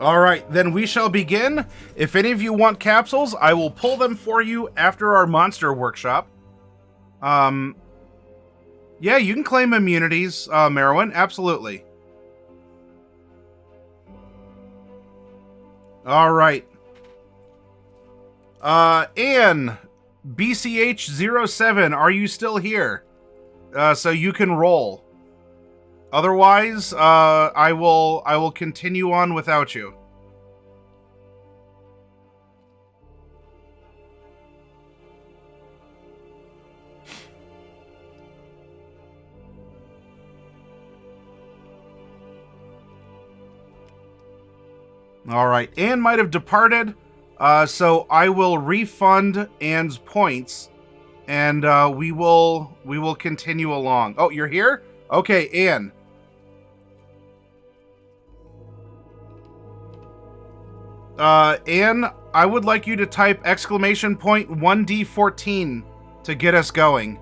All right, then we shall begin. If any of you want capsules, I will pull them for you after our monster workshop. Yeah, you can claim immunities, Merwin, absolutely. All right. Anne, BCH07, are you still here? So you can roll. Otherwise, I will continue on without you. All right, Anne might have departed, so I will refund Anne's points, and we will continue along. Oh, you're here? Okay, Anne. Anne, I would like you to type exclamation point 1D14 to get us going.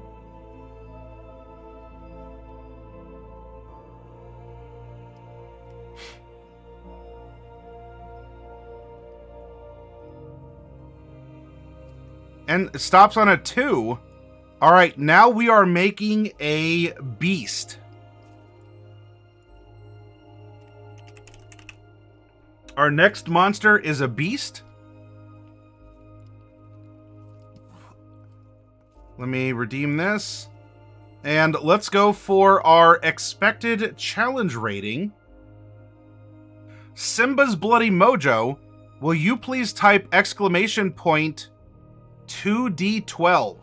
And it stops on a 2. All right, now we are making a beast. Our next monster is a beast. Let me redeem this. And let's go for our expected challenge rating. Simba's Bloody Mojo, will you please type exclamation point 2D12?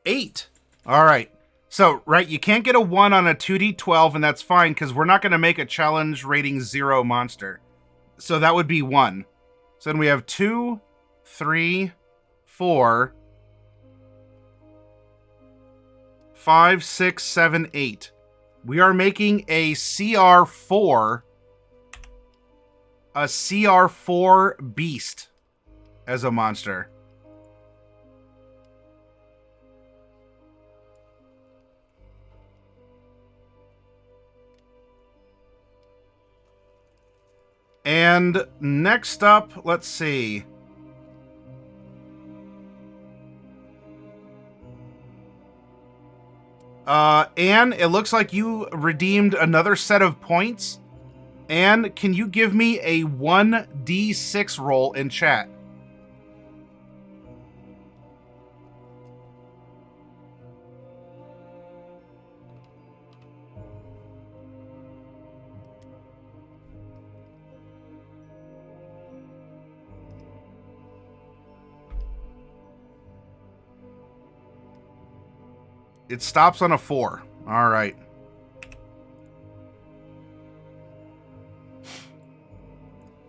Eight. All right. So, right, you can't get a 1 on a 2D12, and that's fine, because we're not going to make a challenge rating 0 monster. So that would be 1. So then we have 2, 3, 4, 5, 6, 7, 8. We are making a CR4, beast as a monster. And next up, let's see. Anne, it looks like you redeemed another set of points. Anne, can you give me a 1d6 roll in chat? It stops on a 4. All right.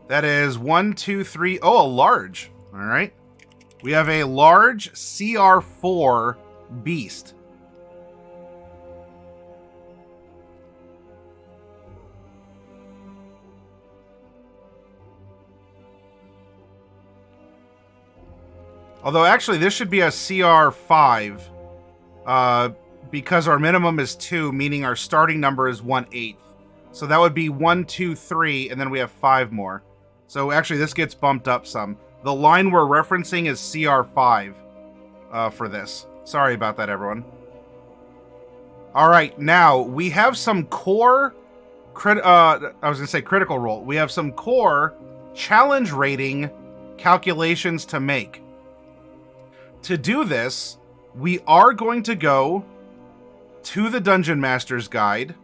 That is 1, 2, 3. Oh, a large. All right. We have a large CR4 beast. Although, actually, this should be a CR5. Because our minimum is 2, meaning our starting number is 1/8. So that would be 1, 2, 3, and then we have 5 more. So actually, this gets bumped up some. The line we're referencing is CR5 for this. Sorry about that, everyone. All right, now we have some core critical role. We have some core challenge rating calculations to make. To do this, we are going to go to the Dungeon Master's Guide.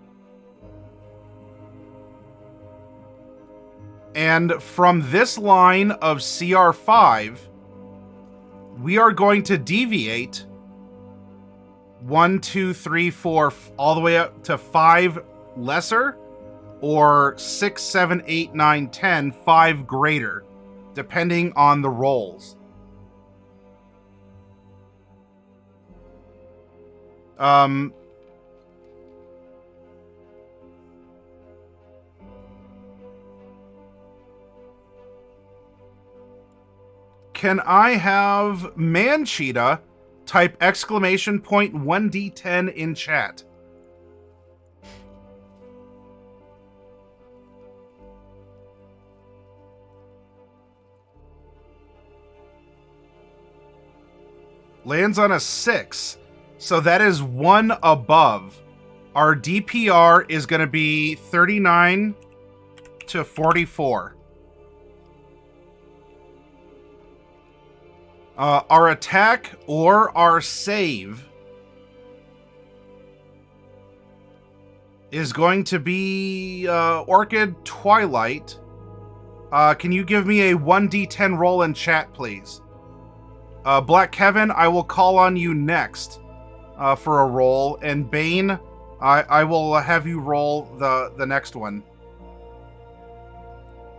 And from this line of CR5, we are going to deviate 1, 2, 3, 4, all the way up to 5 lesser, or 6, 7, 8, 9, 10, 5 greater, depending on the rolls. Can I have Man-Cheetah type exclamation point 1d10 in chat? Lands on a 6. So that is 1 above. Our DPR is going to be 39 to 44. Our attack or our save is going to be Orchid Twilight. Can you give me a 1d10 roll in chat, please? Black Kevin, I will call on you next for a roll, and Bane, I will have you roll the next one.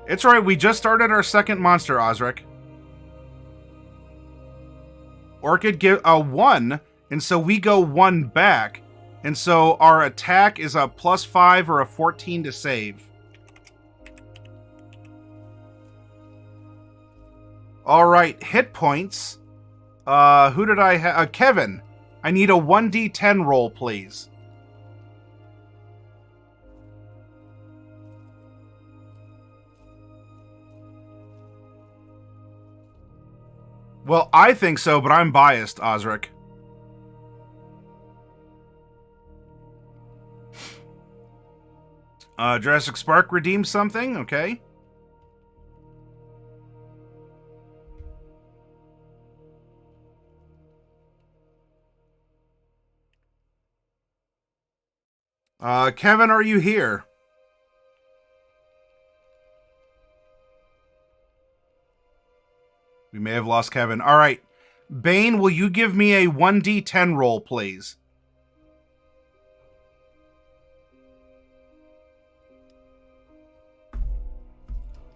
It's right, we just started our second monster, Osric. Orchid give a 1, and so we go 1 back, and so our attack is a +5 or a 14 to save. All right, hit points. Who did I have? Kevin, I need a 1d10 roll, please. Well, I think so, but I'm biased, Osric. Jurassic Spark redeemed something, okay. Kevin, are you here? We may have lost Kevin. All right. Bane, will you give me a 1d10 roll, please?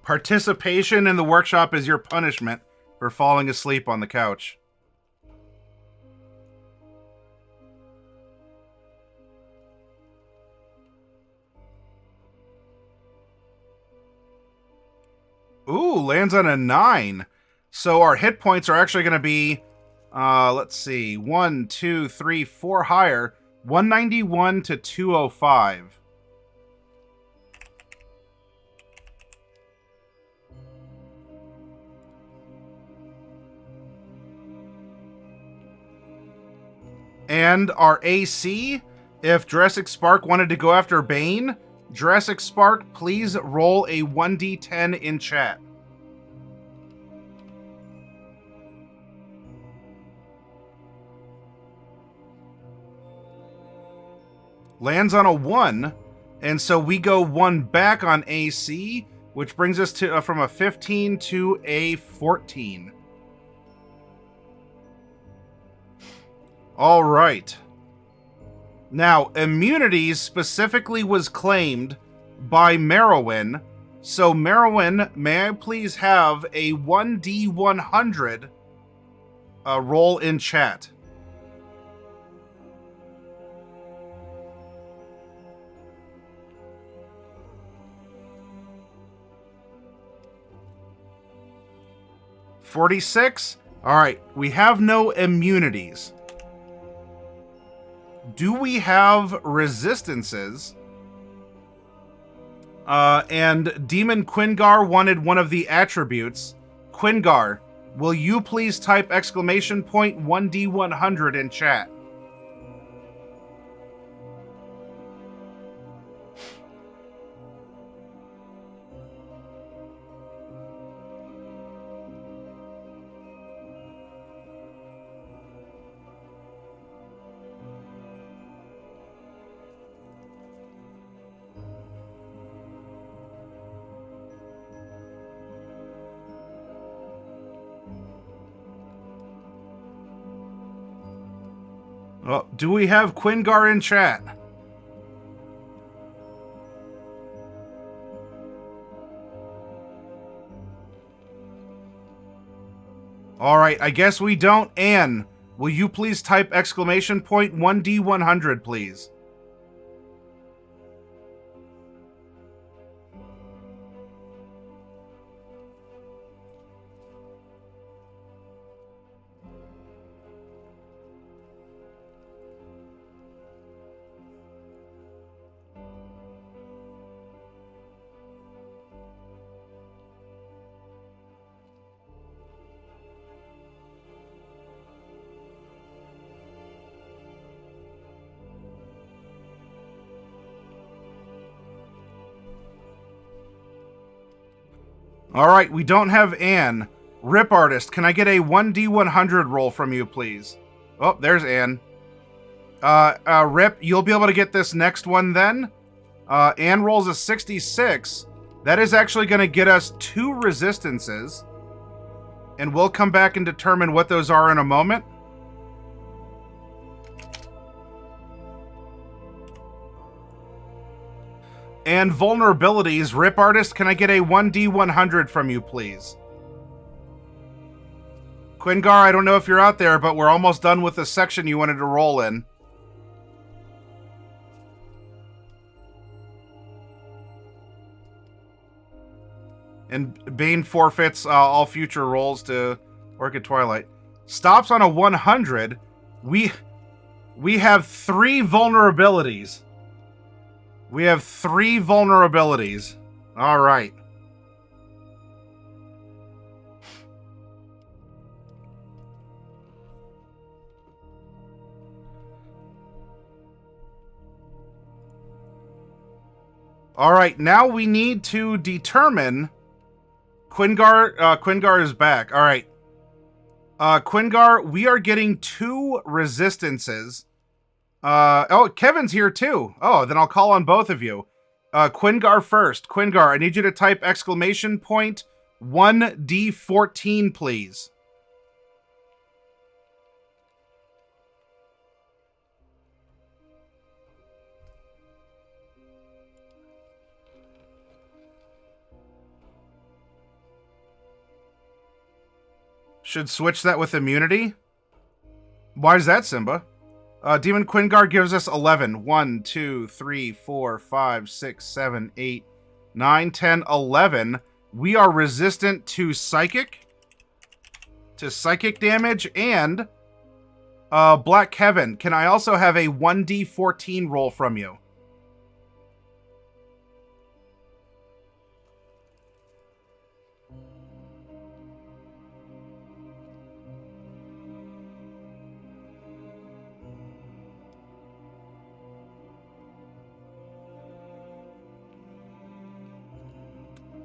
Participation in the workshop is your punishment for falling asleep on the couch. Ooh, lands on a 9. So our hit points are actually going to be, let's see, 1, 2, 3, 4 higher, 191 to 205. And our AC, if Jurassic Spark wanted to go after Bane, Jurassic Spark, please roll a 1d10 in chat. Lands on a 1, and so we go 1 back on AC, which brings us to from a 15 to a 14. All right. Now, immunities specifically was claimed by Merowyn. So, Merowyn, may I please have a 1d100 roll in chat? $46? All right, we have no immunities. Do we have resistances? And Demon Quingar wanted one of the attributes. Quingar, will you please type exclamation point 1d100 in chat? Well, do we have Quingar in chat? Alright, I guess we don't. Anne, will you please type exclamation point 1D100, please? Alright, we don't have Anne. Rip Artist, can I get a 1D100 roll from you, please? Oh, there's Anne. Rip, you'll be able to get this next one then. Anne rolls a 66. That is actually going to get us 2 resistances. And we'll come back and determine what those are in a moment. And Vulnerabilities, Rip Artist, can I get a 1D100 from you, please? Quingar, I don't know if you're out there, but we're almost done with the section you wanted to roll in. And Bane forfeits all future rolls to Orchid Twilight. Stops on a 100. We have 3 vulnerabilities. We have 3 vulnerabilities. All right. All right, now we need to determine... Quingar is back. All right. Quingar, we are getting 2 resistances. Oh, Kevin's here too. Oh, then I'll call on both of you. Quingar first. Quingar, I need you to type exclamation point 1D14, please. Should switch that with immunity. Why is that, Simba? Demon Quingar gives us 11. 1, 2, 3, 4, 5, 6, 7, 8, 9, 10, 11. We are resistant to psychic damage, and Black Kevin, can I also have a 1D14 roll from you?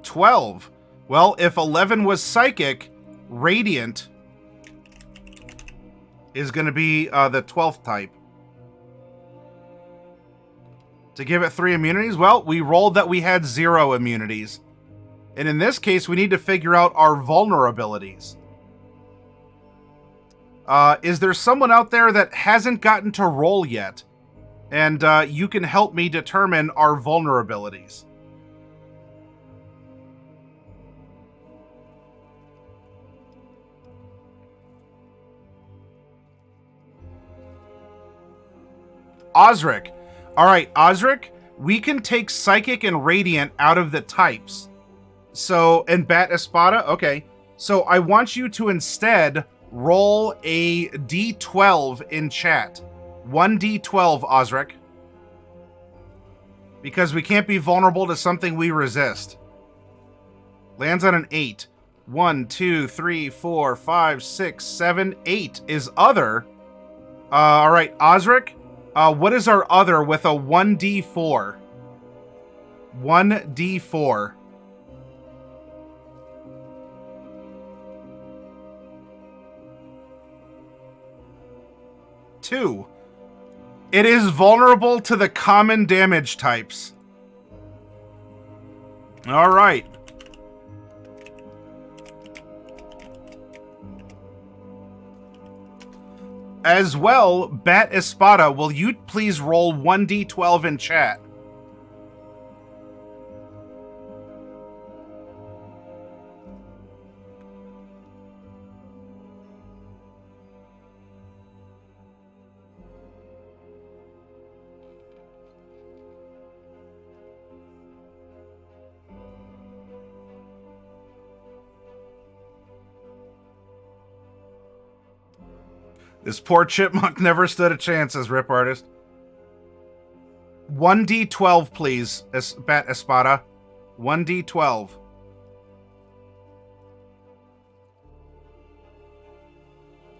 $12. Well, if 11 was psychic, radiant is going to be the 12th type. To give it 3 immunities, well, we rolled that we had 0 immunities. And in this case, we need to figure out our vulnerabilities. Is there someone out there that hasn't gotten to roll yet? And you can help me determine our vulnerabilities. Osric. All right, Osric, we can take Psychic and Radiant out of the types. So, and Bat Espada, okay. So I want you to instead roll a D12 in chat. 1D12, Osric. Because we can't be vulnerable to something we resist. Lands on an 8. 1, 2, 3, 4, 5, 6, 7, 8 is other. All right, Osric. What is our other with a 1D4? 1D4. Two. It is vulnerable to the common damage types. All right. As well, Bat Espada, will you please roll 1D12 in chat? This poor chipmunk never stood a chance, says Rip Artist. 1d12, please, Bat Espada. 1d12.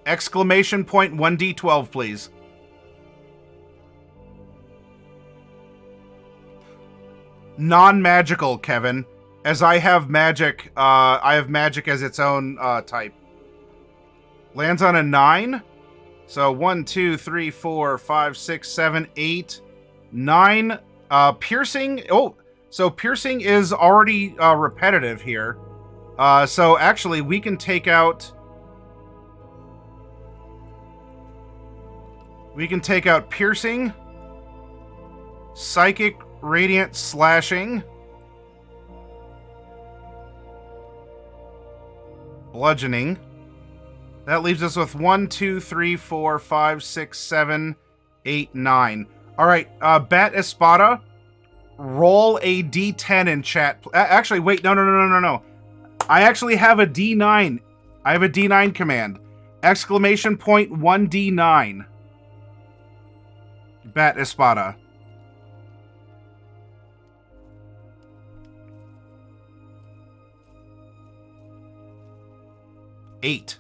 Exclamation point 1d12, please. Non-magical, Kevin. As I have magic, as its own type. Lands on a 9. So 1, 2, 3, 4, 5, 6, 7, 8, 9. Piercing. Oh, so piercing is already repetitive here. So actually, we can take out. We can take out piercing, psychic, radiant, slashing, bludgeoning. That leaves us with 1, 2, 3, 4, 5, 6, 7, 8, 9. All right, Bat Espada, roll a D10 in chat. Actually, wait, no. I actually have a D9. I have a D9 command. Exclamation point 1D9. Bat Espada. Eight.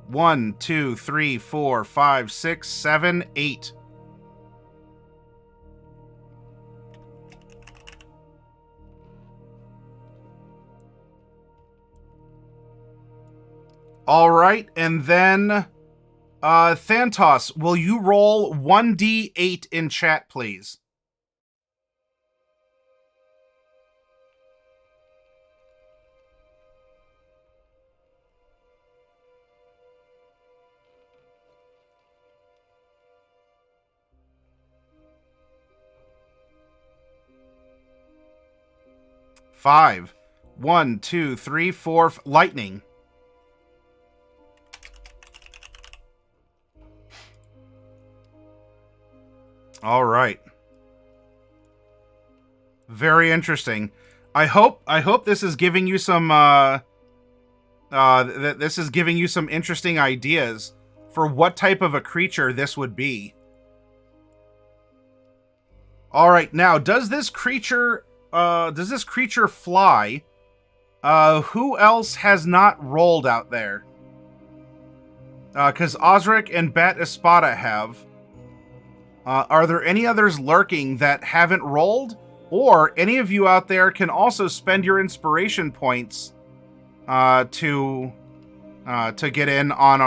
1, 2, 3, 4, 5, 6, 7, 8. All right, and then Thantos, will you roll 1d8 in chat, please? Five. 1, 2, 3, 4. Lightning. All right. Very interesting. I hope this is giving you some this is giving you some interesting ideas for what type of a creature this would be. All right. Now, does this creature fly? Who else has not rolled out there? Cuz Osric and Bat Espada have. Are there any others lurking that haven't rolled? Or any of you out there can also spend your inspiration points to get in on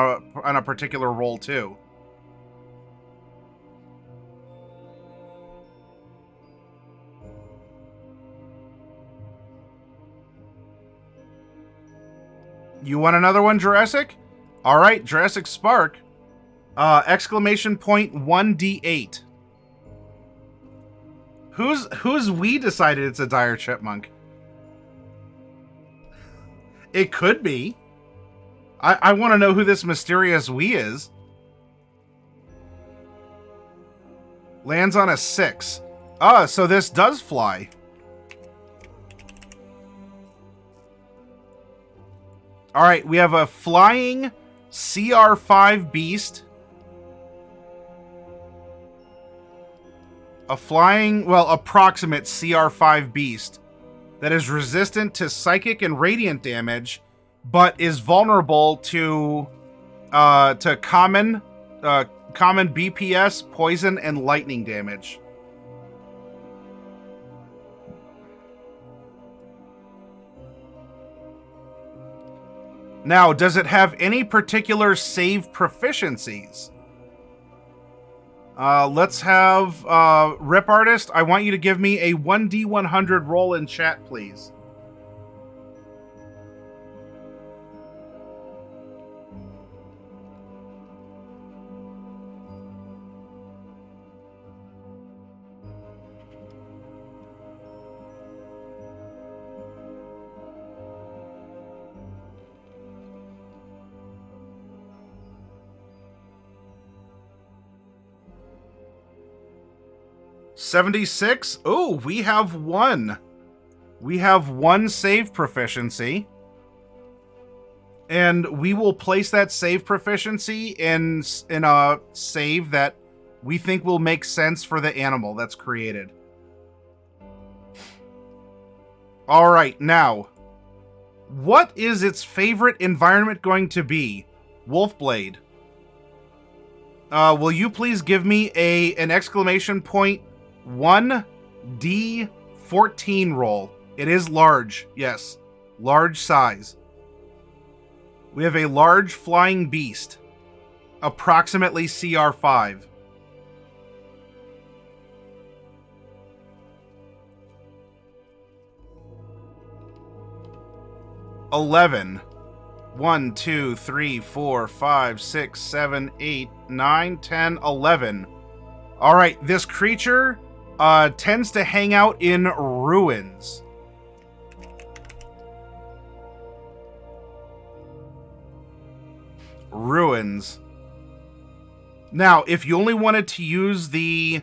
a particular roll too. You want another one, Jurassic? All right, Jurassic Spark. Exclamation point 1d8. Who's we decided it's a dire chipmunk? It could be. I want to know who this mysterious we is. Lands on a 6. So this does fly. All right, we have a flying CR5 beast. A flying, well, approximate CR5 beast that is resistant to psychic and radiant damage, but is vulnerable to common BPS, poison, and lightning damage. Now, does it have any particular save proficiencies? Let's have Rip Artist. I want you to give me a 1d100 roll in chat, please. $76. Oh, we have one. We have one save proficiency. And we will place that save proficiency in a save that we think will make sense for the animal that's created. All right, now, what is its favorite environment going to be? Wolfblade. Will you please give me an exclamation point 1D14 roll? It is large, yes. Large size. We have a large flying beast. Approximately CR5. $11. 1, 2, 3, 4, 5, 6, 7, 8, 9, 10, 11. Alright, this creature tends to hang out in ruins. Ruins. Now, if you only wanted to use the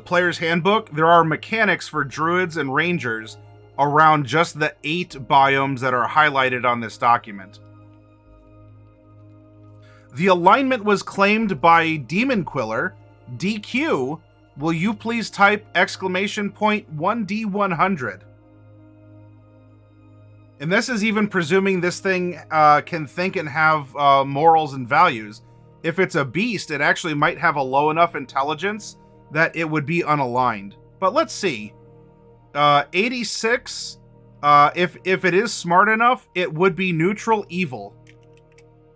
player's handbook, there are mechanics for druids and rangers around just the 8 biomes that are highlighted on this document. The alignment was claimed by Demon Quiller. DQ, will you please type exclamation point 1D100? And this is even presuming this thing can think and have morals and values. If it's a beast, it actually might have a low enough intelligence that it would be unaligned. But let's see. 86. If it is smart enough, it would be neutral evil.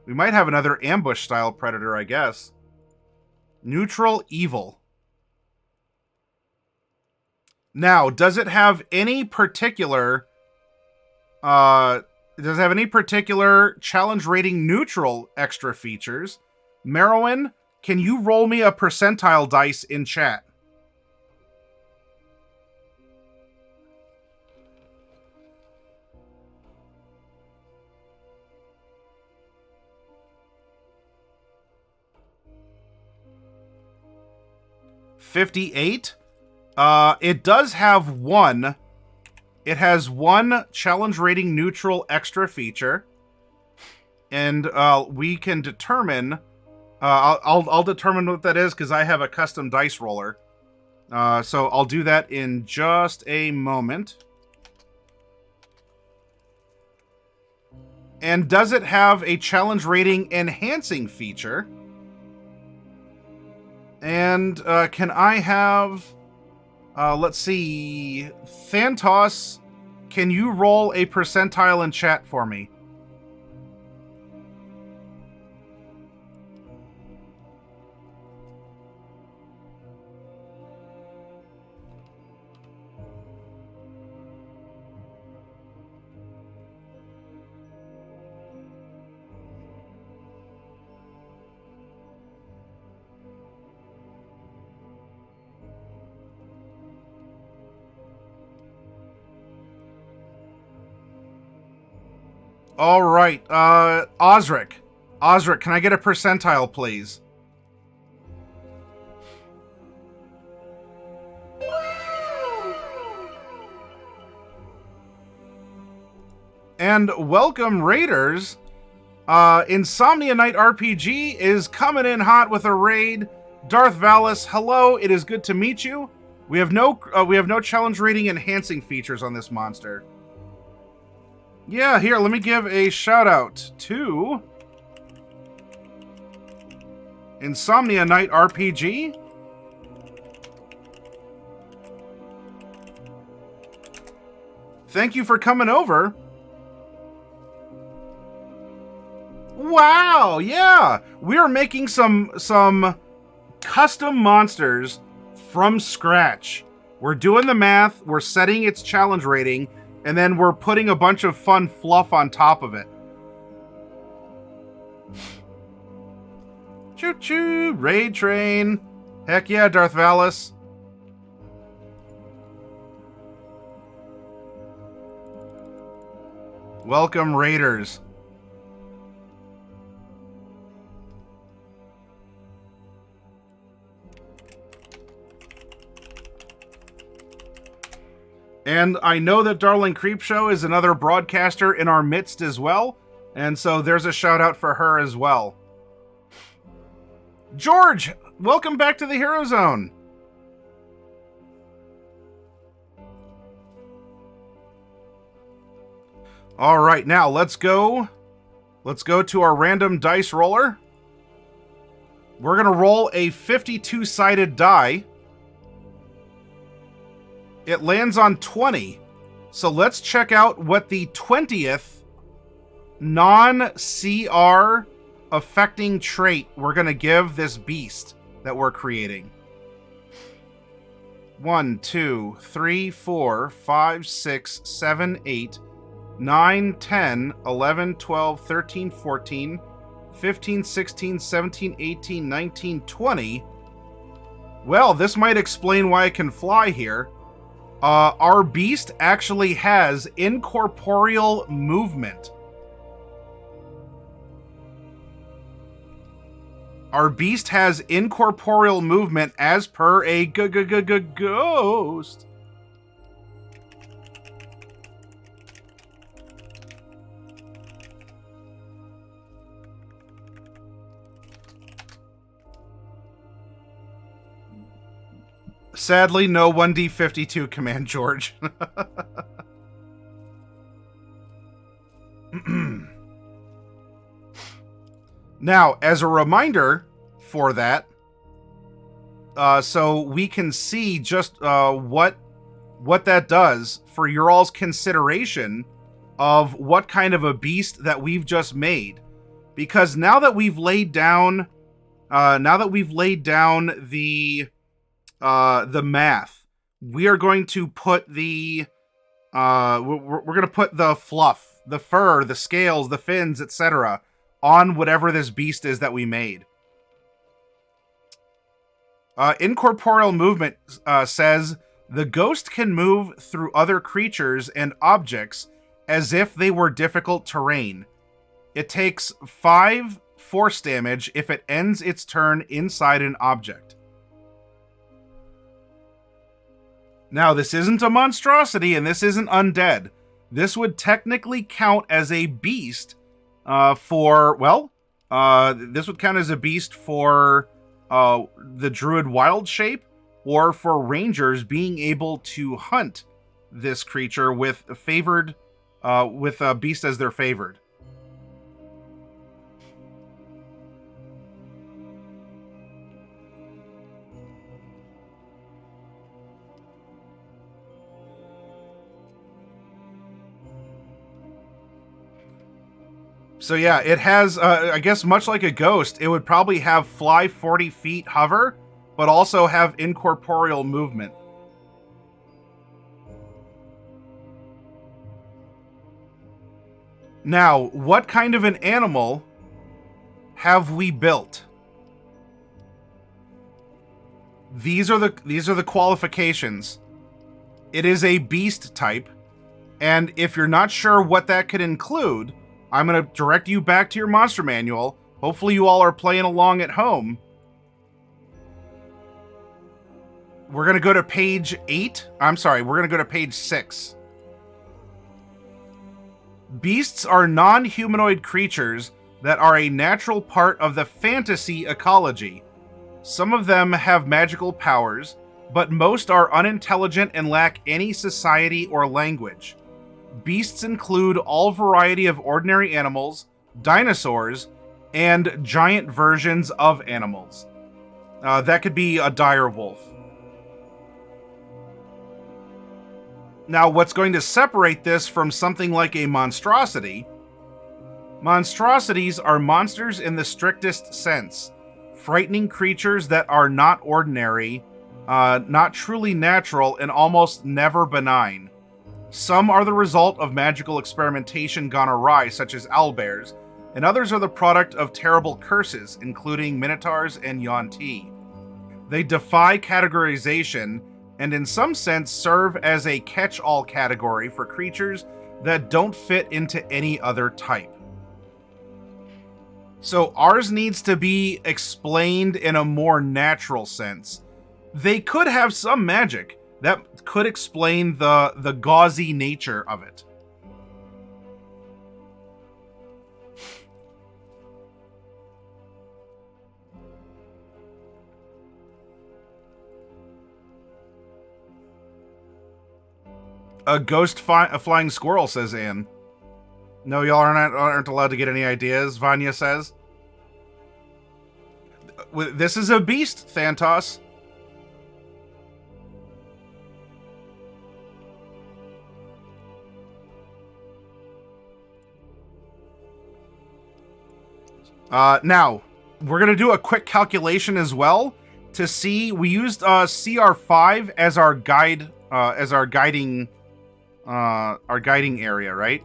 We might have another ambush-style predator, I guess. Neutral evil. Now, does it have any particular... does it have any particular challenge rating neutral extra features? Merowyn, can you roll me a percentile dice in chat? $58. It does have one. It has one challenge rating neutral extra feature, and we can determine. I'll determine what that is because I have a custom dice roller. So I'll do that in just a moment. And does it have a challenge rating enhancing feature? And can I have... let's see... Thantos, can you roll a percentile in chat for me? All right, Osric. Osric, can I get a percentile, please? And welcome, Raiders. Insomnia Night RPG is coming in hot with a raid. Darth Valis, hello. It is good to meet you. We have no challenge rating enhancing features on this monster. Yeah, here, let me give a shout out to Insomnia Night RPG. Thank you for coming over. Wow, yeah. We're making some custom monsters from scratch. We're doing the math, we're setting its challenge rating, and then we're putting a bunch of fun fluff on top of it. Choo-choo, raid train. Heck yeah, Darth Valis. Welcome, Raiders. And I know that Darling Creepshow is another broadcaster in our midst as well. And so there's a shout out for her as well. George, welcome back to the Hero Zone. All right, now let's go. Let's go to our random dice roller. We're going to roll a 52-sided die. It lands on 20. So let's check out what the 20th non-CR affecting trait we're going to give this beast that we're creating. 1, 2, 3, 4, 5, 6, 7, 8, 9, 10, 11, 12, 13, 14, 15, 16, 17, 18, 19, 20. Well, this might explain why I can fly here. Our beast actually has Incorporeal Movement. Our beast has Incorporeal Movement as per a ghost. Sadly, no 1D52 command, George. Now, as a reminder for that, so we can see just what that does for your all's consideration of what kind of a beast that we've just made. Because now that we've laid down, the math, we are going to put the we're going to put the fluff, the fur, the scales, the fins, etc. on whatever this beast is that we made. Incorporeal Movement says the ghost can move through other creatures and objects as if they were difficult terrain. It takes 5 force damage if it ends its turn inside an object. Now, this isn't a monstrosity and this isn't undead. This would technically count as a beast this would count as a beast for the druid wild shape, or for rangers being able to hunt this creature with a beast as their favored. So yeah, it has, I guess much like a ghost, it would probably have fly 40 feet hover, but also have incorporeal movement. Now, what kind of an animal have we built? These are the qualifications. It is a beast type, and if you're not sure what that could include, I'm going to direct you back to your monster manual. Hopefully you all are playing along at home. We're going to go to page 8. I'm sorry, we're going to go to page 6. Beasts are non-humanoid creatures that are a natural part of the fantasy ecology. Some of them have magical powers, but most are unintelligent and lack any society or language. Beasts include all variety of ordinary animals, dinosaurs, and giant versions of animals. That could be a dire wolf. Now, what's going to separate this from something like a monstrosity? Monstrosities are monsters in the strictest sense. Frightening creatures that are not ordinary, not truly natural, and almost never benign. Some are the result of magical experimentation gone awry, such as owlbears, and others are the product of terrible curses, including minotaurs and yuan-ti. They defy categorization, and in some sense serve as a catch-all category for creatures that don't fit into any other type. So ours needs to be explained in a more natural sense. They could have some magic that could explain the gauzy nature of it. A ghost a flying squirrel, says Anne. No, y'all aren't allowed to get any ideas, Vanya says. This is a beast, Thantos. Now, we're going to do a quick calculation as well to see. We used CR5 as our guide, as our guiding area, right?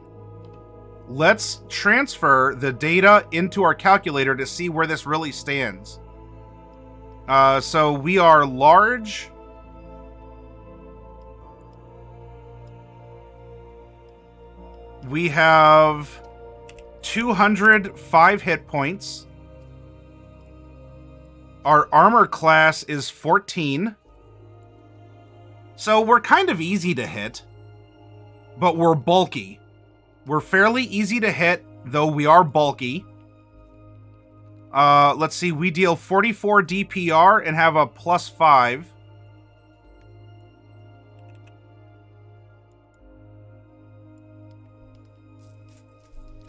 Let's transfer the data into our calculator to see where this really stands. So we are large. We have 205 hit points. Our armor class is 14. So we're kind of easy to hit, but we're bulky. We're fairly easy to hit, though we are bulky. Let's see, we deal 44 DPR and have a +5.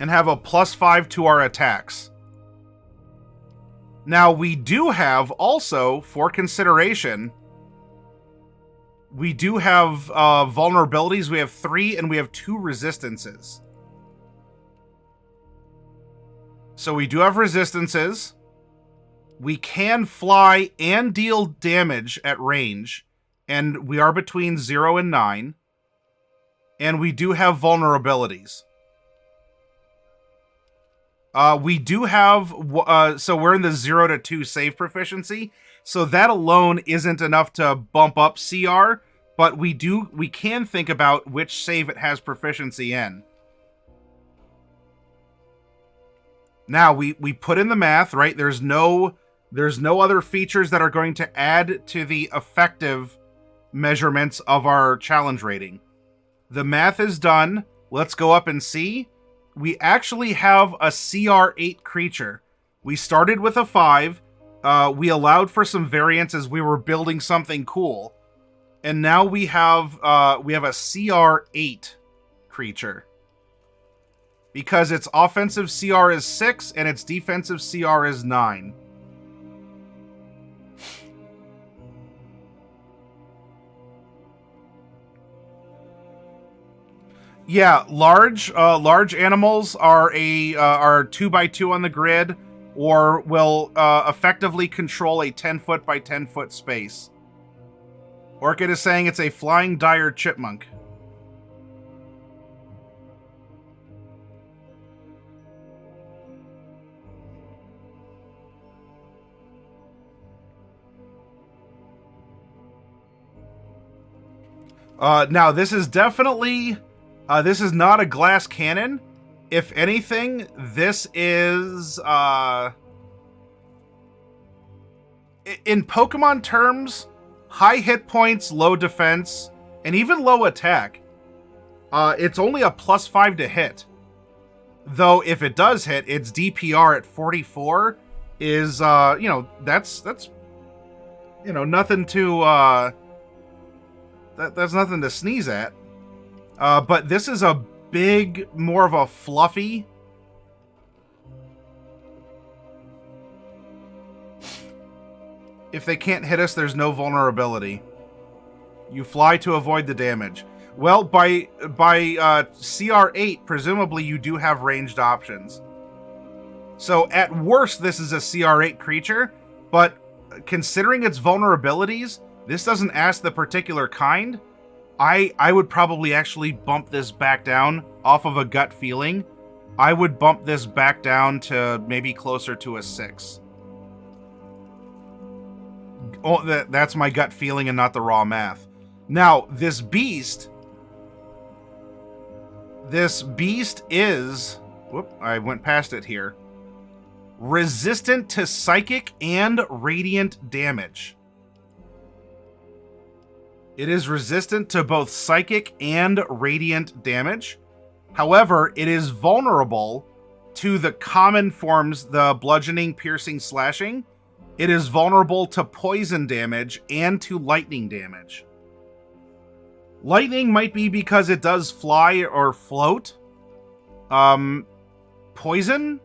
And have a +5 to our attacks. Now, we do have also, for consideration, we do have vulnerabilities. We have 3 and we have 2 resistances. So we do have resistances. We can fly and deal damage at range. And we are between 0 and 9. And we do have vulnerabilities. We do have, so we're in the 0 to 2 save proficiency. So that alone isn't enough to bump up CR, but we can think about which save it has proficiency in. Now, we put in the math, right? There's no other features that are going to add to the effective measurements of our challenge rating. The math is done. Let's go up and see. We actually have a CR8 creature. We started with a 5. We allowed for some variance as we were building something cool. And now we have a CR8 creature. Because its offensive CR is 6 and its defensive CR is 9. Yeah, large animals are 2x2 on the grid, or will effectively control a 10-foot by 10-foot space. Orchid is saying it's a flying dire chipmunk. Now, this is definitely... this is not a glass cannon. If anything, this is... in Pokemon terms, high hit points, low defense, and even low attack. It's only a +5 to hit. Though, if it does hit, its DPR at 44 is, that's nothing to... That's nothing to sneeze at. But this is a big, more of a fluffy. If they can't hit us, there's no vulnerability. You fly to avoid the damage. Well, by CR8, presumably you do have ranged options. So at worst, this is a CR8 creature, but considering its vulnerabilities, this doesn't ask the particular kind. I would probably actually bump this back down off of a gut feeling. I would bump this back down to maybe closer to a 6. Oh, that's my gut feeling and not the raw math. Now, this beast is... Whoop, I went past it here. Resistant to psychic and radiant damage. It is resistant to both psychic and radiant damage. However, it is vulnerable to the common forms, the bludgeoning, piercing, slashing. It is vulnerable to poison damage and to lightning damage. Lightning might be because it does fly or float. Poison?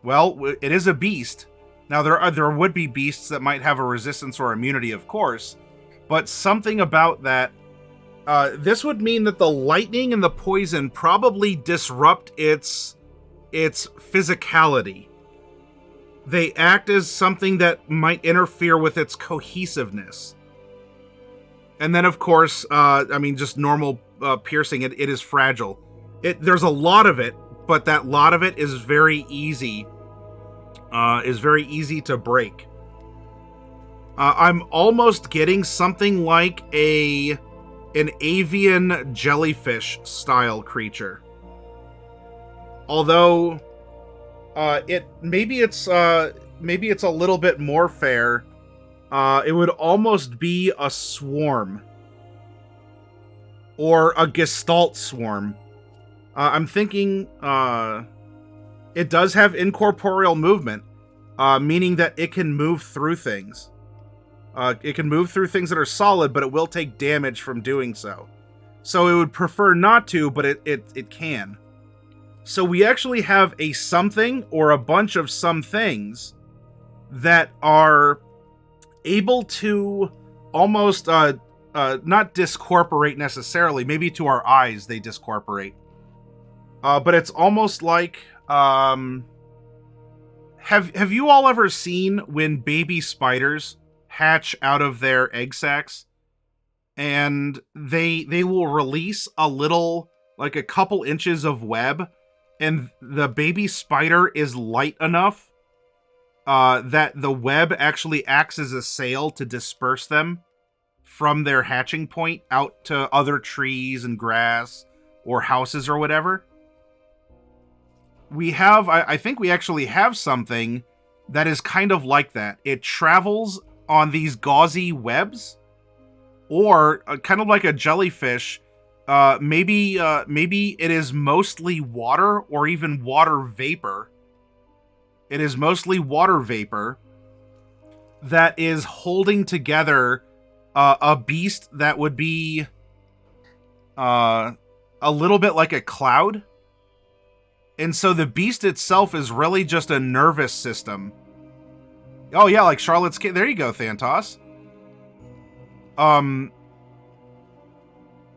Well, it is a beast. Now, there would be beasts that might have a resistance or immunity, of course, but something about that, this would mean that the lightning and the poison probably disrupt its physicality. They act as something that might interfere with its cohesiveness. And then, of course, just normal piercing, it is fragile. There's a lot of it, but that lot of it is very easy. Is very easy to break. I'm almost getting something like an avian jellyfish style creature. Although, maybe it's a little bit more fair. It would almost be a swarm. Or a gestalt swarm. I'm thinking, it does have incorporeal movement, meaning that it can move through things. It can move through things that are solid, but it will take damage from doing so. So it would prefer not to, but it can. So we actually have a something or a bunch of some things that are able to almost not discorporate necessarily. Maybe to our eyes they discorporate. But it's almost like have you all ever seen when baby spiders hatch out of their egg sacs and they will release a little, like a couple inches of web, and the baby spider is light enough that the web actually acts as a sail to disperse them from their hatching point out to other trees and grass or houses or whatever? We have, I think we actually have something that is kind of like that. It travels on these gauzy webs, or kind of like a jellyfish. Maybe it is mostly water or even water vapor. It is mostly water vapor that is holding together a beast that would be a little bit like a cloud. And so the beast itself is really just a nervous system. Oh yeah, like Charlotte's kid. There you go, Thantos.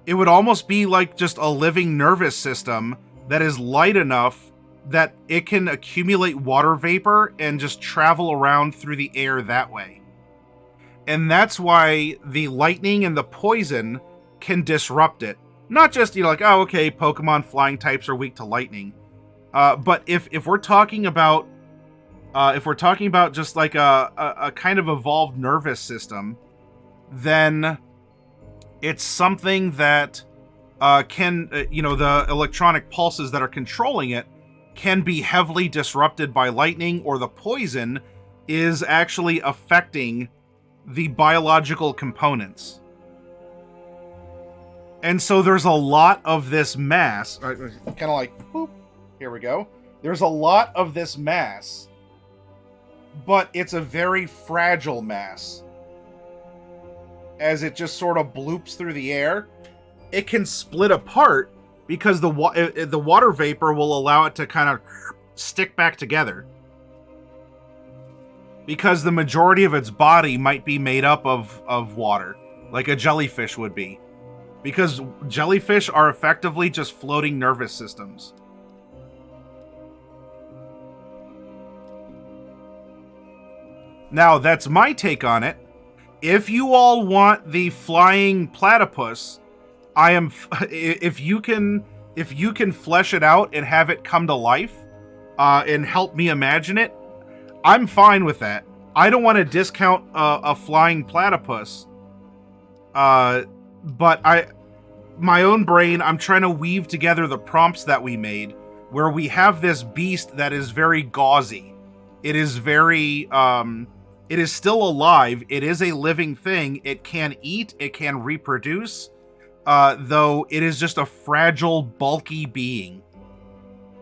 It would almost be like just a living nervous system that is light enough that it can accumulate water vapor and just travel around through the air that way. And that's why the lightning and the poison can disrupt it. Not just, like, oh, okay, Pokemon flying types are weak to lightning. But if we're talking about just like a kind of evolved nervous system, then it's something that can, the electronic pulses that are controlling it can be heavily disrupted by lightning, or the poison is actually affecting the biological components. And so there's a lot of this mass, kind of like, boop, here we go. There's a lot of this mass, but it's a very fragile mass. As it just sort of bloops through the air, it can split apart because the water vapor will allow it to kind of stick back together. Because the majority of its body might be made up of water, like a jellyfish would be. Because jellyfish are effectively just floating nervous systems. Now, that's my take on it. If you all want the flying platypus, if you can flesh it out and have it come to life, and help me imagine it, I'm fine with that. I don't want to discount a flying platypus. But my own brain, I'm trying to weave together the prompts that we made, where we have this beast that is very gauzy. It is very, it is still alive. It is a living thing. It can eat. It can reproduce. Though it is just a fragile, bulky being.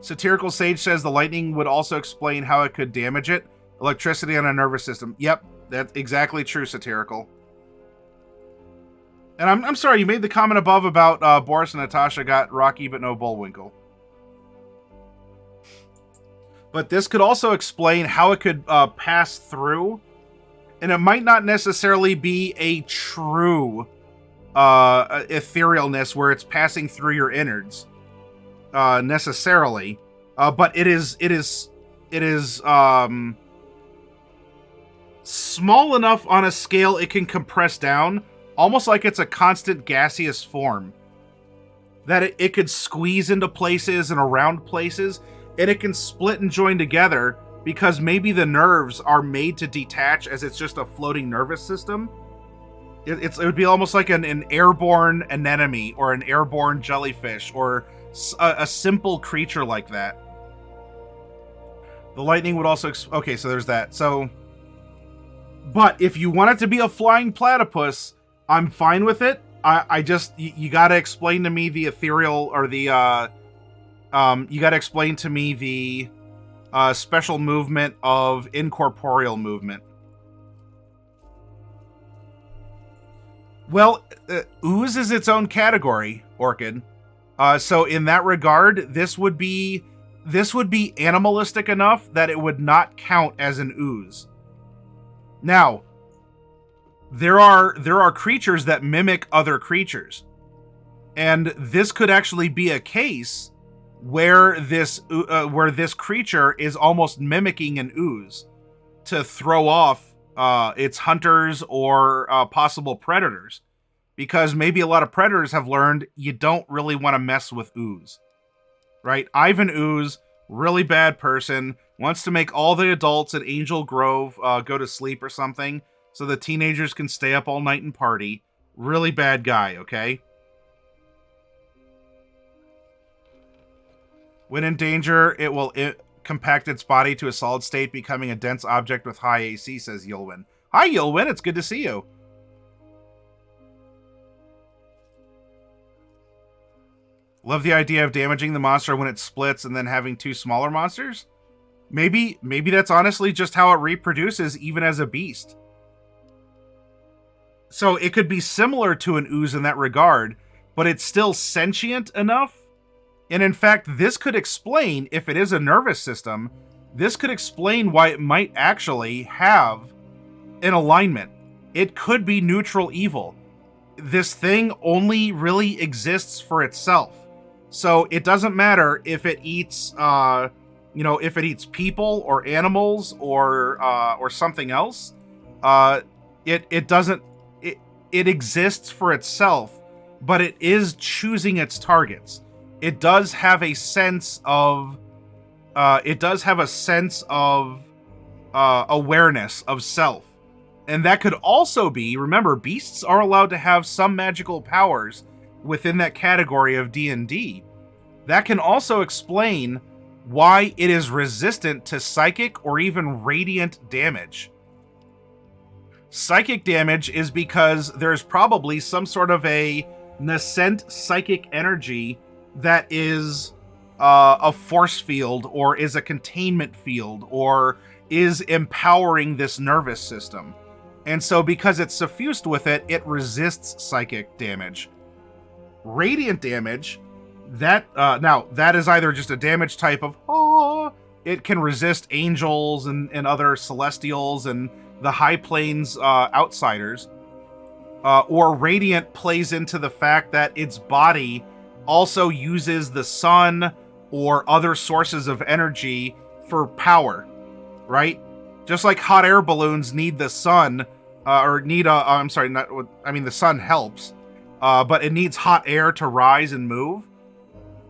Satirical Sage says the lightning would also explain how it could damage it. Electricity on a nervous system. Yep, that's exactly true, Satirical. And I'm sorry, you made the comment above about Boris and Natasha got Rocky but no Bullwinkle. But this could also explain how it could pass through. And it might not necessarily be a true etherealness where it's passing through your innards necessarily. But it is small enough on a scale it can compress down, almost like it's a constant gaseous form. That it could squeeze into places and around places, and it can split and join together because maybe the nerves are made to detach as it's just a floating nervous system. It would be almost like an airborne anemone or an airborne jellyfish or a simple creature like that. The lightning would also... Okay, so there's that. So... But if you want it to be a flying platypus, I'm fine with it. I just... You gotta explain to me the ethereal... Or the... you gotta explain to me the special movement of Incorporeal Movement. Well, ooze is its own category, Orchid. So in that regard, this would be animalistic enough that it would not count as an ooze. Now, there are creatures that mimic other creatures. And this could actually be a case where this creature is almost mimicking an ooze to throw off its hunters or possible predators. Because maybe a lot of predators have learned you don't really want to mess with ooze. Right? Ivan Ooze, really bad person, wants to make all the adults at Angel Grove go to sleep or something so the teenagers can stay up all night and party. Really bad guy, okay? When in danger, it will compact its body to a solid state, becoming a dense object with high AC, says Yulwin. Hi, Yulwin. It's good to see you. Love the idea of damaging the monster when it splits and then having two smaller monsters. Maybe that's honestly just how it reproduces even as a beast. So it could be similar to an ooze in that regard, but it's still sentient enough. And in fact, this could explain, if it is a nervous system, this could explain why it might actually have an alignment. It could be neutral evil. This thing only really exists for itself. So it doesn't matter if it eats, if it eats people or animals or something else. It doesn't. It exists for itself, but it is choosing its targets. It does have a sense of. Awareness of self, and that could also be. Remember, beasts are allowed to have some magical powers within that category of D&D. That can also explain why it is resistant to psychic or even radiant damage. Psychic damage is because there's probably some sort of a nascent psychic energy that is a force field or is a containment field or is empowering this nervous system. And so because it's suffused with it, it resists psychic damage. Radiant damage, that is either just a damage type of, it can resist angels and other celestials and the high planes outsiders. Or radiant plays into the fact that its body also uses the sun or other sources of energy for power, right? Just like hot air balloons need the sun, the sun helps, but it needs hot air to rise and move.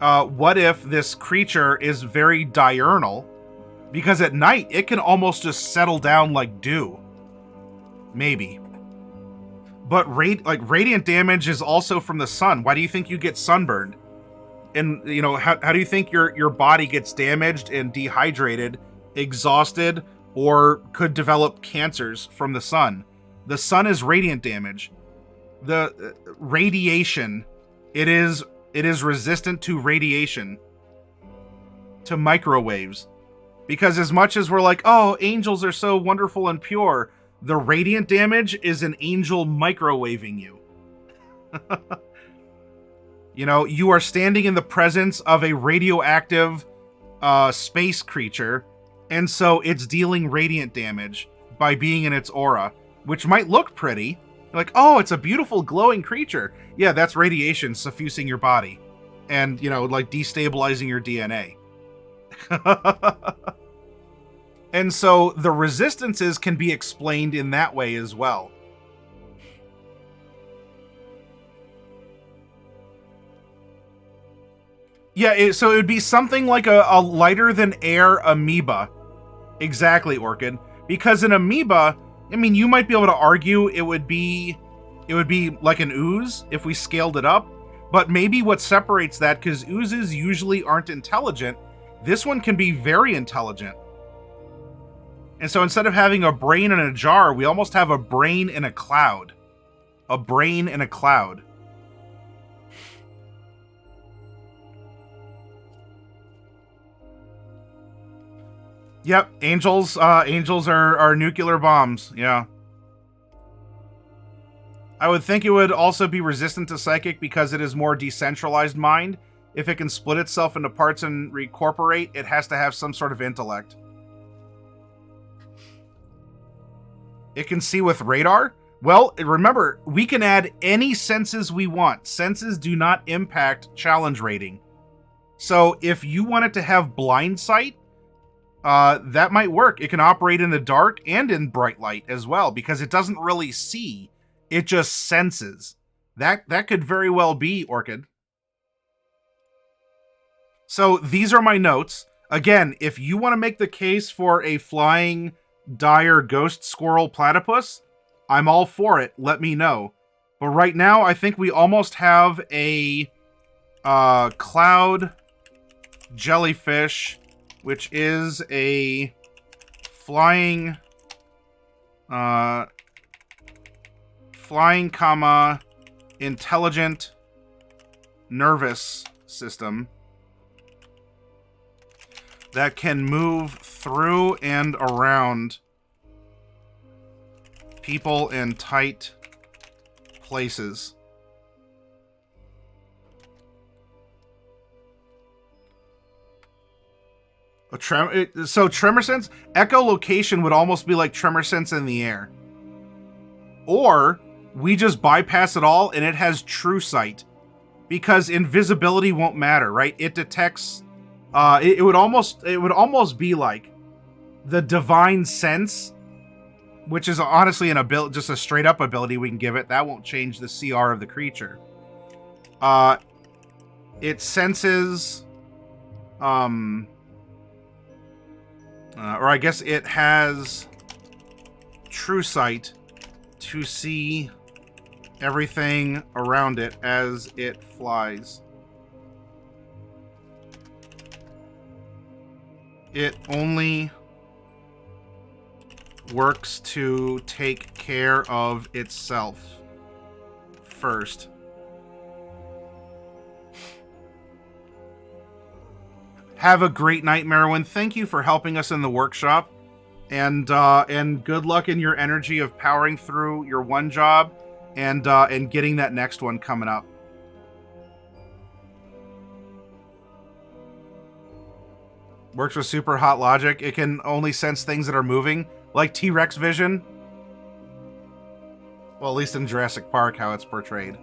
What if this creature is very diurnal? Because at night, it can almost just settle down like dew. Maybe. But radiant damage is also from the sun. Why do you think you get sunburned? And, how do you think your body gets damaged and dehydrated, exhausted, or could develop cancers from the sun? The sun is radiant damage. The radiation, it is resistant to radiation, to microwaves. Because as much as we're like, oh, angels are so wonderful and pure, the radiant damage is an angel microwaving you. You know, you are standing in the presence of a radioactive space creature, and so it's dealing radiant damage by being in its aura, which might look pretty. You're like, oh, it's a beautiful glowing creature. Yeah, that's radiation suffusing your body and, you know, like destabilizing your DNA. And so the resistances can be explained in that way as well. Yeah, so it would be something like a lighter than air amoeba. Exactly, Orchid. Because an amoeba, I mean, you might be able to argue it would be like an ooze if we scaled it up. But maybe what separates that, because oozes usually aren't intelligent, this one can be very intelligent. And so instead of having a brain in a jar, we almost have a brain in a cloud. A brain in a cloud. Yep, angels are nuclear bombs, yeah. I would think it would also be resistant to psychic because it is more decentralized mind. If it can split itself into parts and recorporate, it has to have some sort of intellect. It can see with radar? Well, remember, we can add any senses we want. Senses do not impact challenge rating. So if you want it to have blind sight, that might work. It can operate in the dark and in bright light as well, because it doesn't really see. It just senses. That could very well be Orchid. So these are my notes. Again, if you want to make the case for a flying dire ghost squirrel platypus, I'm all for it. Let me know. But right now, I think we almost have a cloud jellyfish, which is a flying, intelligent nervous system that can move through and around people in tight places. So tremor sense, echolocation would almost be like tremor sense in the air. Or we just bypass it all and it has true sight, because invisibility won't matter, right? It detects. It would almost be like the divine sense, which is honestly an ability, just a straight up ability we can give it. That won't change the CR of the creature. It senses, or I guess it has true sight to see everything around it as it flies. It only works to take care of itself first. Have a great night, Merwin. Thank you for helping us in the workshop, and good luck in your energy of powering through your one job and getting that next one coming up. Works with super hot logic. It can only sense things that are moving, like T-Rex vision. Well, at least in Jurassic Park, how it's portrayed.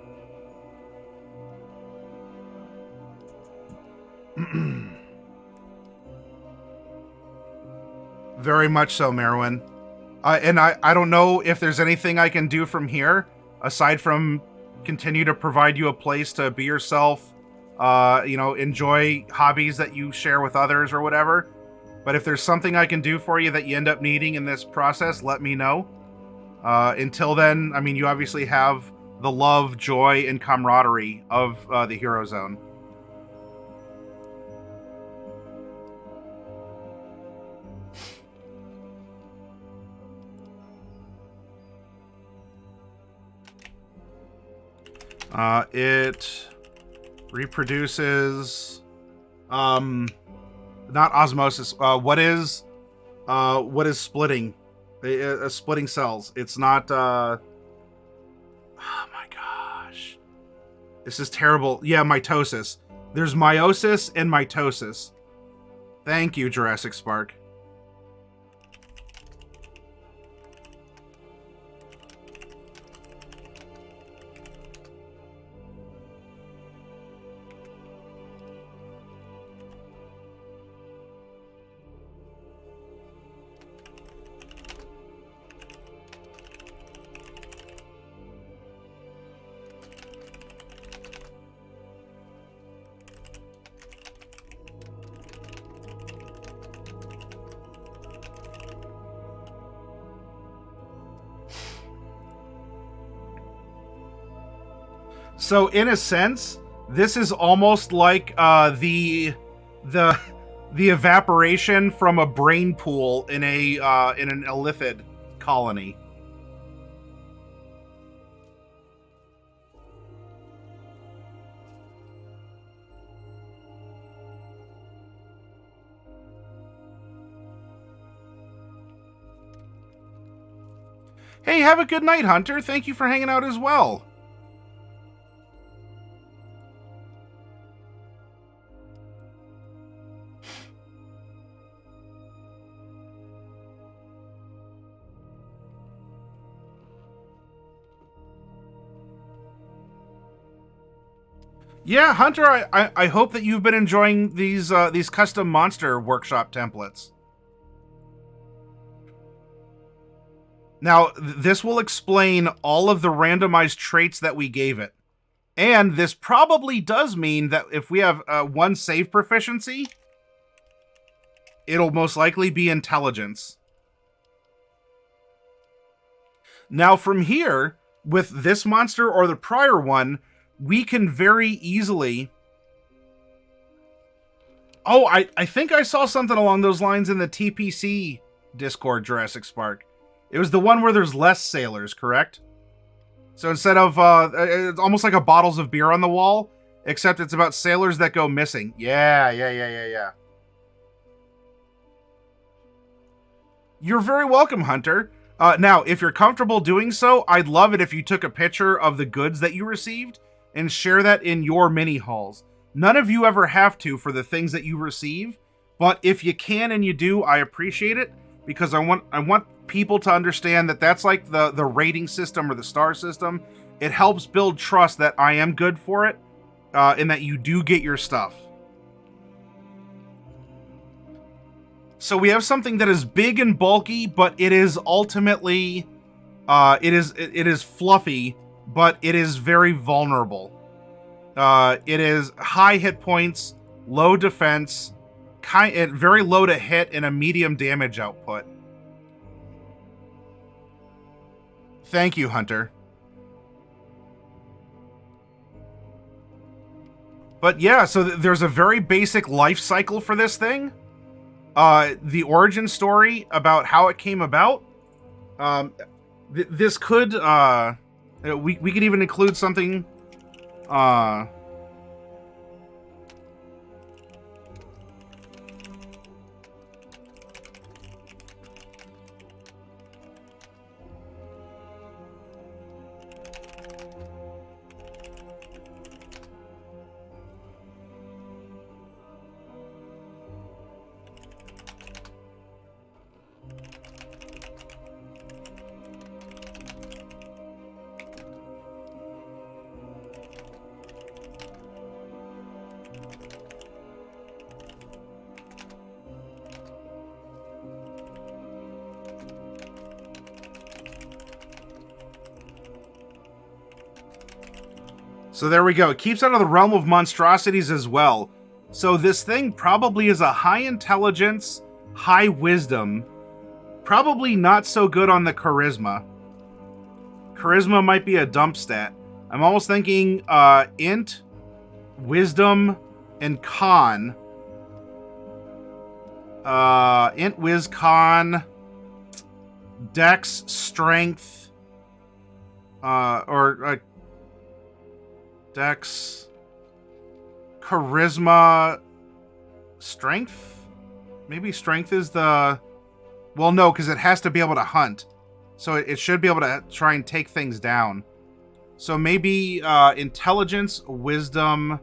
Very much so, Merwin. And I don't know if there's anything I can do from here, aside from continue to provide you a place to be yourself, enjoy hobbies that you share with others or whatever. But if there's something I can do for you that you end up needing in this process, let me know. Until then, I mean, you obviously have the love, joy, and camaraderie of the Hero Zone. It reproduces, not osmosis. What is splitting? Splitting cells. It's not. Oh my gosh, This is terrible. Yeah, mitosis. There's meiosis and mitosis. Thank you, Jurassic Spark. So in a sense, this is almost like the evaporation from a brain pool in an illithid colony. Hey, have a good night, Hunter. Thank you for hanging out as well. Yeah, Hunter, I hope that you've been enjoying these custom monster workshop templates. Now, this will explain all of the randomized traits that we gave it. And this probably does mean that if we have one save proficiency, it'll most likely be intelligence. Now, from here, with this monster or the prior one, we can very easily... Oh, I think I saw something along those lines in the TPC Discord, Jurassic Spark. It was the one where there's less sailors, correct? So instead of... it's almost like a bottles of beer on the wall, except it's about sailors that go missing. Yeah. You're very welcome, Hunter. Now, if you're comfortable doing so, I'd love it if you took a picture of the goods that you received and share that in your mini hauls. None of you ever have to for the things that you receive, but if you can and you do, I appreciate it, because I want people to understand that that's like the rating system or the star system. It helps build trust that I am good for it, and that you do get your stuff. So we have something that is big and bulky, but it is ultimately, it is fluffy, but it is very vulnerable. It is high hit points, low defense, very low to hit, and a medium damage output. Thank you, Hunter. But yeah, so there's a very basic life cycle for this thing. The origin story about how it came about. This could... we could even include something... So there we go. It keeps out of the realm of monstrosities as well. So this thing probably is a high intelligence, high wisdom. Probably not so good on the charisma. Charisma might be a dump stat. I'm almost thinking int, wisdom, and con. Int, wiz, con, dex, strength, dex, charisma, strength? Maybe strength is the... Well, no, because it has to be able to hunt. So it should be able to try and take things down. So maybe intelligence, wisdom,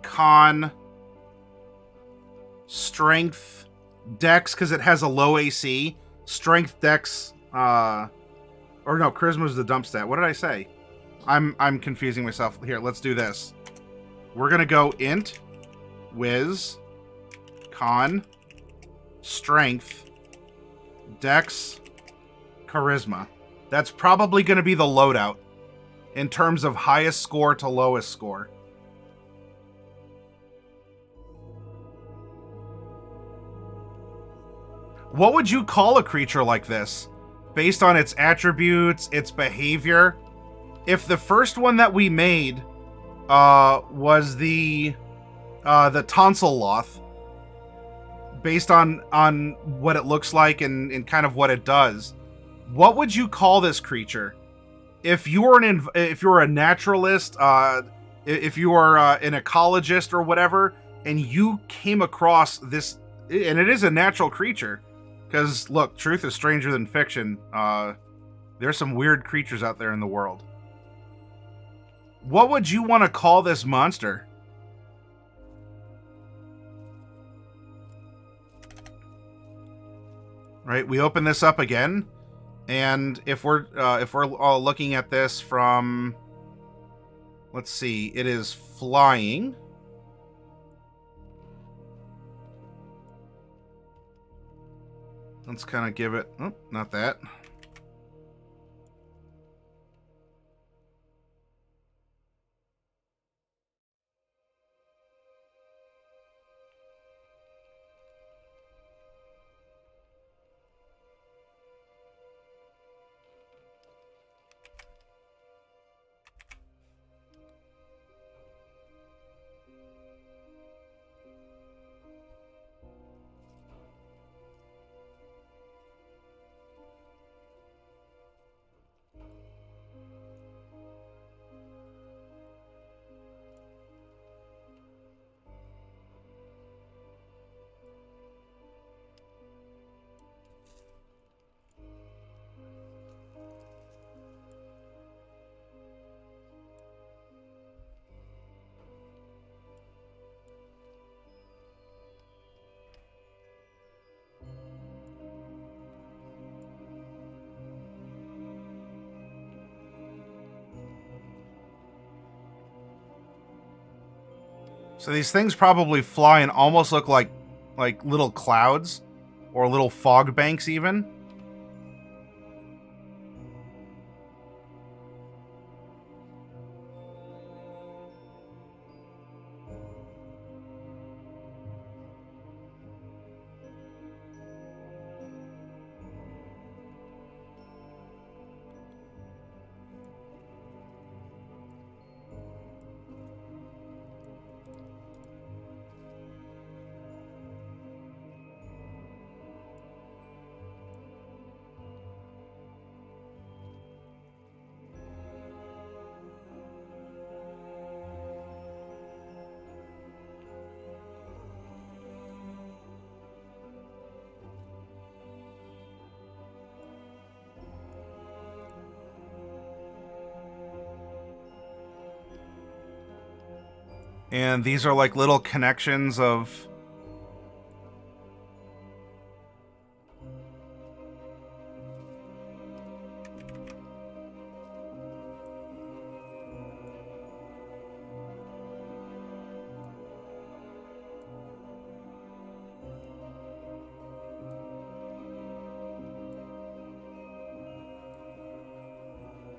con, strength, dex, because it has a low AC. Strength, dex, or no, charisma's the dump stat. What did I say? I'm confusing myself. Here, let's do this. We're gonna go int, wiz, con, strength, dex, charisma. That's probably gonna be the loadout in terms of highest score to lowest score. What would you call a creature like this? Based on its attributes, its behavior? If the first one that we made was the Tonsilloth, based on what it looks like and kind of what it does, what would you call this creature? If you were if you were a naturalist, if you were an ecologist or whatever, and you came across this, and it is a natural creature, because look, truth is stranger than fiction. There's some weird creatures out there in the world. What would you want to call this monster? Right, we open this up again, and if we're looking at this from, let's see, it is flying. Let's kind of give it, oh, not that. So these things probably fly and almost look like little clouds or little fog banks even. And these are like little connections of...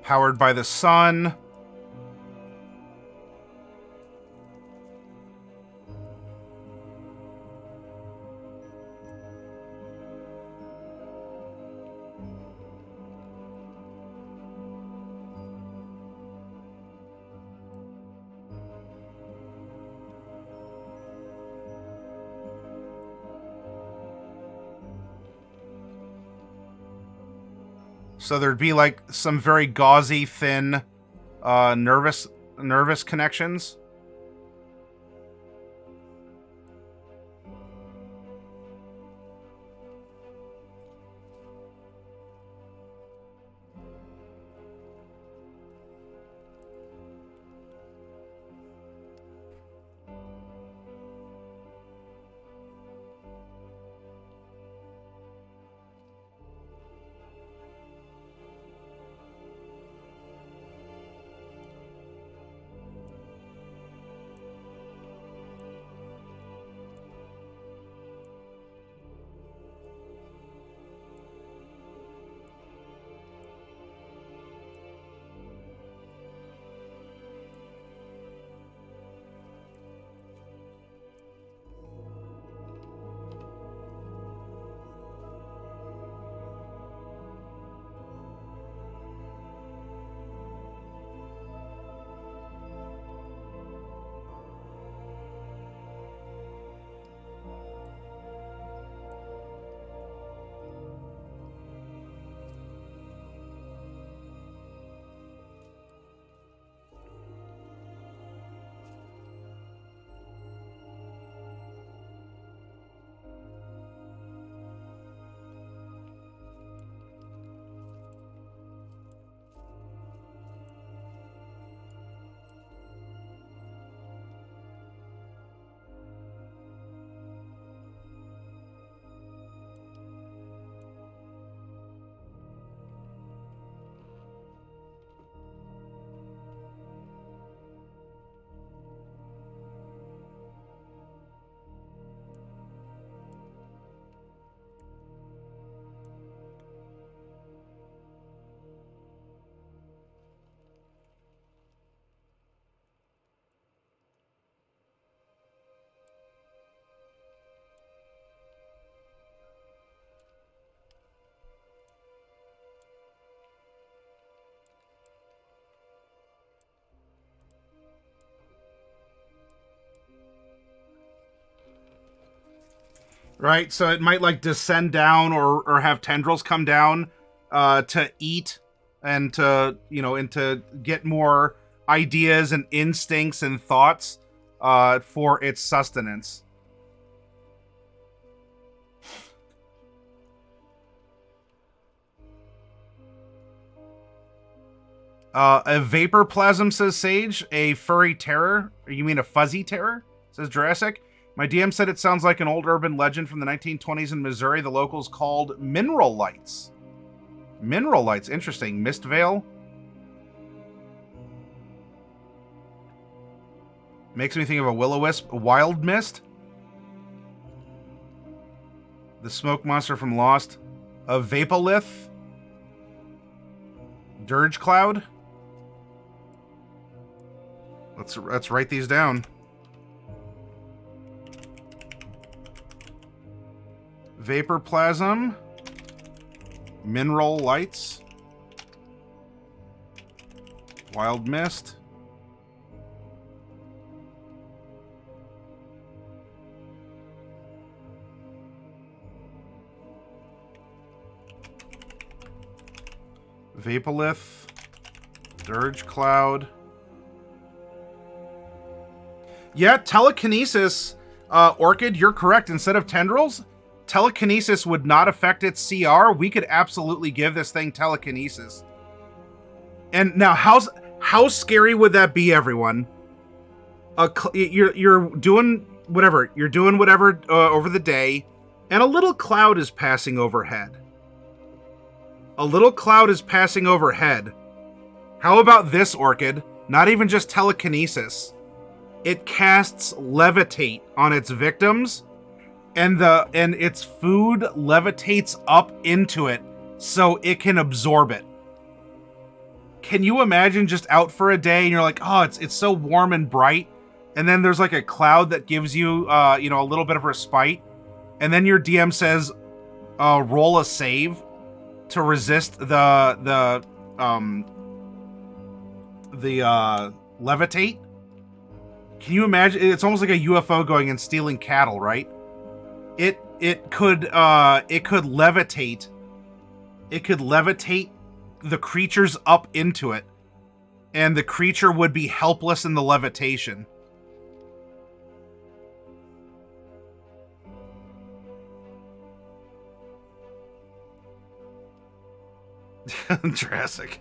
powered by the sun. So there'd be like some very gauzy, thin, nervous connections. Right? So it might like descend down or have tendrils come down to eat and to, you know, and to get more ideas and instincts and thoughts for its sustenance. A vapor plasm, says Sage. A furry terror? You mean a fuzzy terror? Says Jurassic. My DM said it sounds like an old urban legend from the 1920s in Missouri. The locals called mineral lights. Mineral lights, interesting. Mist Veil. Makes me think of a will-o-wisp. Wild Mist. The smoke monster from Lost. A Vapolyth. Dirge Cloud. Let's write these down. Vapor Plasm. Mineral Lights. Wild Mist. Vapolyth. Dirge Cloud. Yeah, telekinesis. Orchid, you're correct. Instead of tendrils, telekinesis would not affect its CR. We could absolutely give this thing telekinesis. And now, how scary would that be, everyone? You're doing whatever. You're doing whatever over the day, and a little cloud is passing overhead. A little cloud is passing overhead. How about this, Orchid? Not even just telekinesis. It casts levitate on its victims, and its food levitates up into it so it can absorb it. Can you imagine just out for a day and you're like, oh, it's so warm and bright, and then there's like a cloud that gives you you know, a little bit of respite, and then your DM says roll a save to resist the levitate? Can you imagine? It's almost like a UFO going and stealing cattle, right? It could levitate. It could levitate the creatures up into it, and the creature would be helpless in the levitation. Jurassic.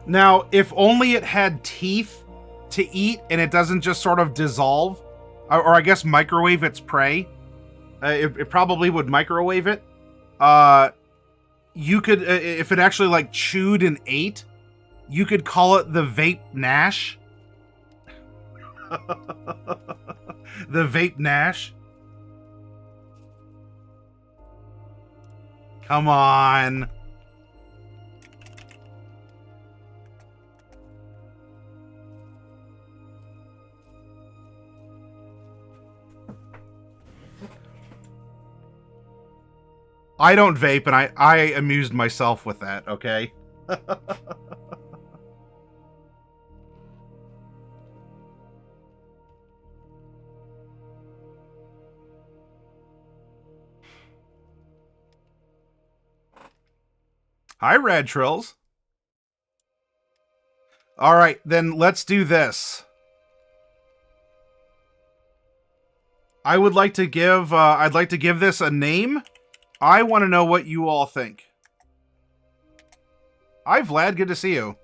Now, if only it had teeth to eat and it doesn't just sort of dissolve, or I guess microwave its prey. It probably would microwave it. You could, if it actually like chewed and ate, you could call it the Vape Nash. The Vape Nash. Come on. I don't vape, and I amused myself with that, okay? Hi, Rad Trills. All right, then let's do this. I would like to give, I'd like to give this a name. I want to know what you all think. Hi, Vlad. Good to see you.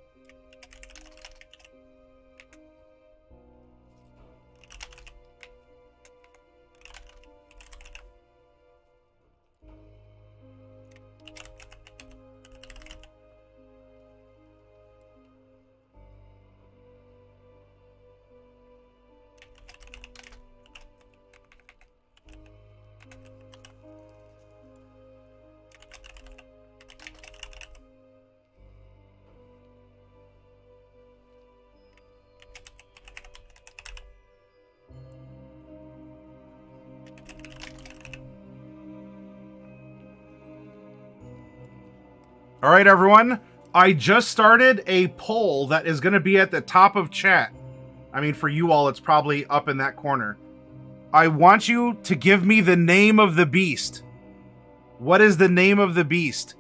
All right, everyone. I just started a poll that is going to be at the top of chat. I mean, for you all, it's probably up in that corner. I want you to give me the name of the beast. What is the name of the beast?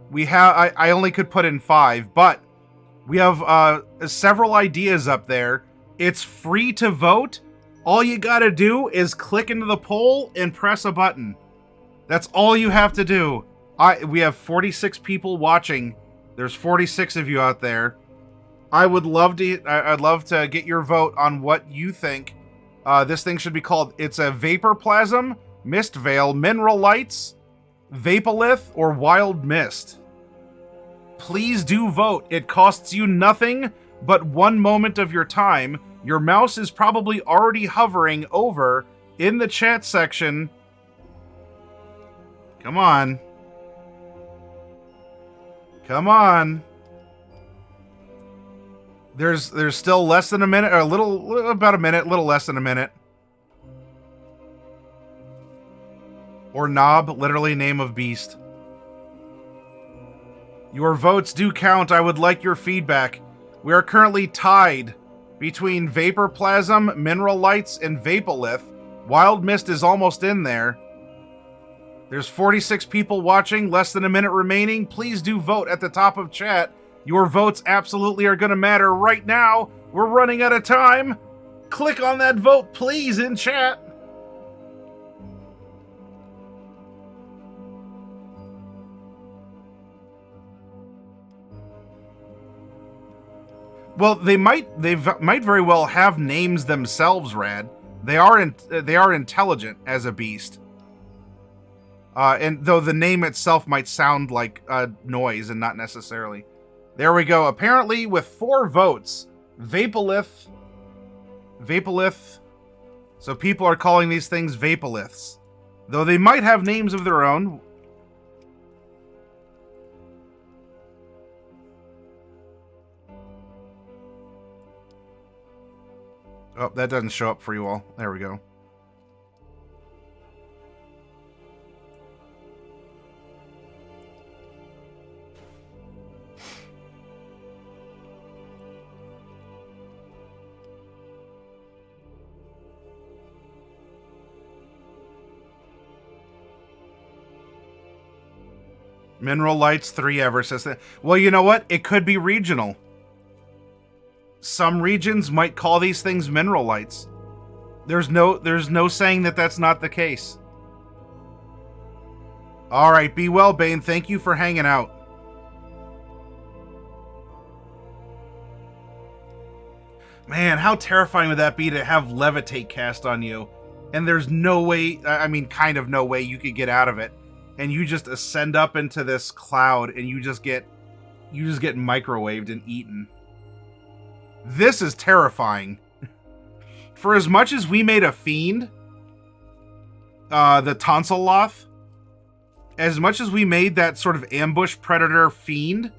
We have, I only could put in 5, but we have several ideas up there. It's free to vote. All you gotta do is click into the poll and press a button. That's all you have to do. We have 46 people watching. There's 46 of you out there. I'd love to get your vote on what you think this thing should be called. It's a Vapor Plasm, Mist Veil, Mineral Lights, Vapolyth, or Wild Mist. Please do vote. It costs you nothing but 1 moment of your time. Your mouse is probably already hovering over in the chat section. Come on. Come on. There's still less than a minute, or about a minute, little less than a minute. Or Knob, literally name of beast. Your votes do count. I would like your feedback. We are currently tied between Vapor Plasm, Mineral Lights, and Vapolyth. Wild Mist is almost in there. There's 46 people watching, less than a minute remaining. Please do vote at the top of chat. Your votes absolutely are going to matter right now. We're running out of time. Click on that vote, please, in chat. Well, they might very well have names themselves, Rad. They are intelligent as a beast. And though the name itself might sound like a noise and not necessarily. There we go. Apparently, with 4 votes, Vapolyth. So people are calling these things Vapolyths. Though they might have names of their own. Oh, that doesn't show up for you all. There we go. Mineral Lights 3 ever says that. Well, you know what? It could be regional. Some regions might call these things mineral lights. There's no saying that that's not the case. All right, be well, Bane. Thank you for hanging out. Man, how terrifying would that be to have Levitate cast on you, and there's no way, I mean, kind of no way you could get out of it, and you just ascend up into this cloud, and you just get microwaved and eaten. This is terrifying. For as much as we made a fiend, the Tonsilloth, as much as we made that sort of ambush predator fiend,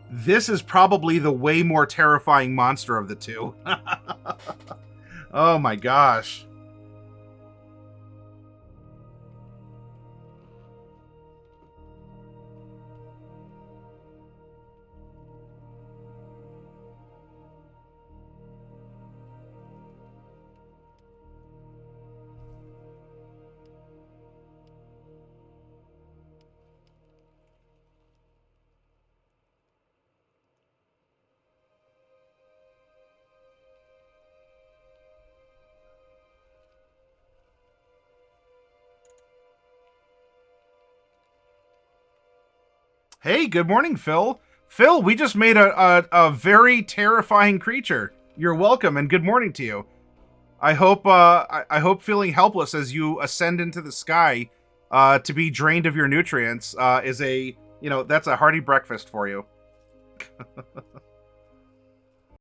this is probably the way more terrifying monster of the two. Oh my gosh. Hey, good morning, Phil. Phil, we just made a very terrifying creature. You're welcome, and good morning to you. I hope feeling helpless as you ascend into the sky to be drained of your nutrients is that's a hearty breakfast for you.